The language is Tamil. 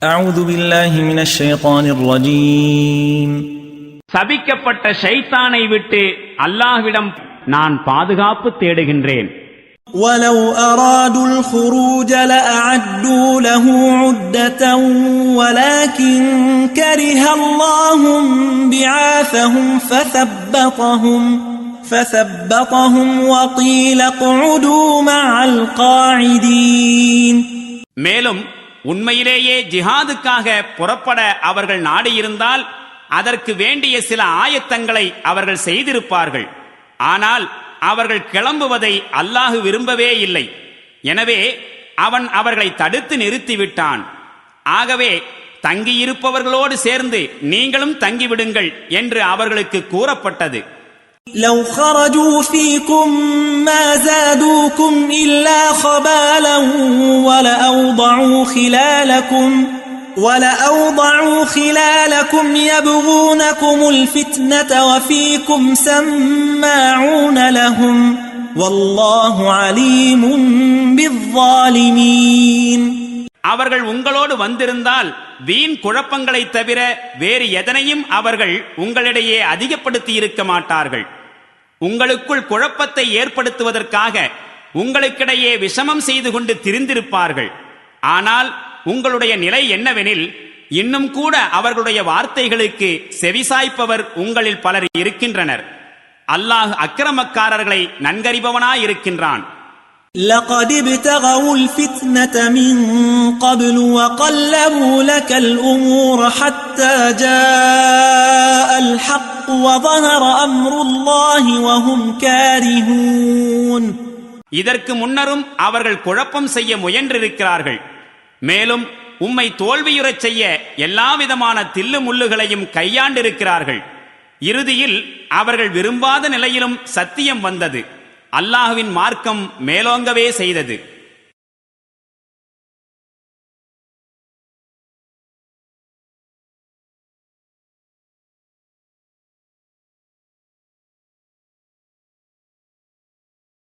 أعوذ بالله من الشيطان الرجيم. சபிக்கப்பட்ட ஷைத்தானை விட்டு அல்லாஹ்விடம் நான் பாதுகாப்பு தேடுகின்றேன். ولو أرادوا الخروج لأعدوا له عدة ولكن كره الله بعاثهم فثبطهم وقيل اقعدوا مع القاعدين. மேலும் உண்மையிலேயே ஜிஹாதுக்காக புறப்பட அவர்கள் நாடியிருந்தால் அதற்கு வேண்டிய சில ஆயத்தங்களை அவர்கள் செய்திருப்பார்கள். ஆனால் அவர்கள் கிளம்புவதை அல்லாஹ் விரும்பவே இல்லை. எனவே அவன் அவர்களை தடுத்து நிறுத்திவிட்டான். ஆகவே தங்கியிருப்பவர்களோடு சேர்ந்து நீங்களும் தங்கிவிடுங்கள் என்று அவர்களுக்கு கூறப்பட்டது. لو خرجوا فيكم ما زادوكم إلا خبالا ولأوضعوا خلالكم يبغونكم الفتنة وفيكم سماعون لهم والله عليم بالظالمين. அவர்கள் உங்களோடு வந்திருந்தால் வீண் குழப்பங்களை தவிர வேறு எதனையும் அவர்கள் உங்களிடையே அதிகப்படுத்தி இருக்க மாட்டார்கள். உங்களுக்குள் குழப்பத்தை ஏற்படுத்துவதற்காக உங்களுக்கிடையே விஷமம் செய்து கொண்டு திரிந்திருப்பார்கள். ஆனால் உங்களுடைய நிலை என்னவெனில், இன்னும் கூட அவர்களுடைய வார்த்தைகளுக்கு செவிசாய்ப்பவர் உங்களில் பலர் இருக்கின்றனர். அல்லாஹ் அக்கிரமக்காரர்களை நன்கறிபவனாயிருக்கின்றான். لقد ابتغوا الفتنة من قبل وقلبوا لك الأمور حتى جاء الحق وظهر أمر الله وهم كارهون. இதற்கு முன்னரும் அவர்கள் குழப்பம் செய்ய முயன்றிருக்கிறார்கள். மேலும் உம்மை தோல்வியுறச் செய்ய எல்லாவிதமான தில்லு முள்ளுகளையும் கையாண்டிருக்கிறார்கள். இறுதியில் அவர்கள் விரும்பாத நிலையிலும் சத்தியம் வந்தது. அல்லாஹ்வின் மார்க்கம் மேலோங்கவே செய்தது.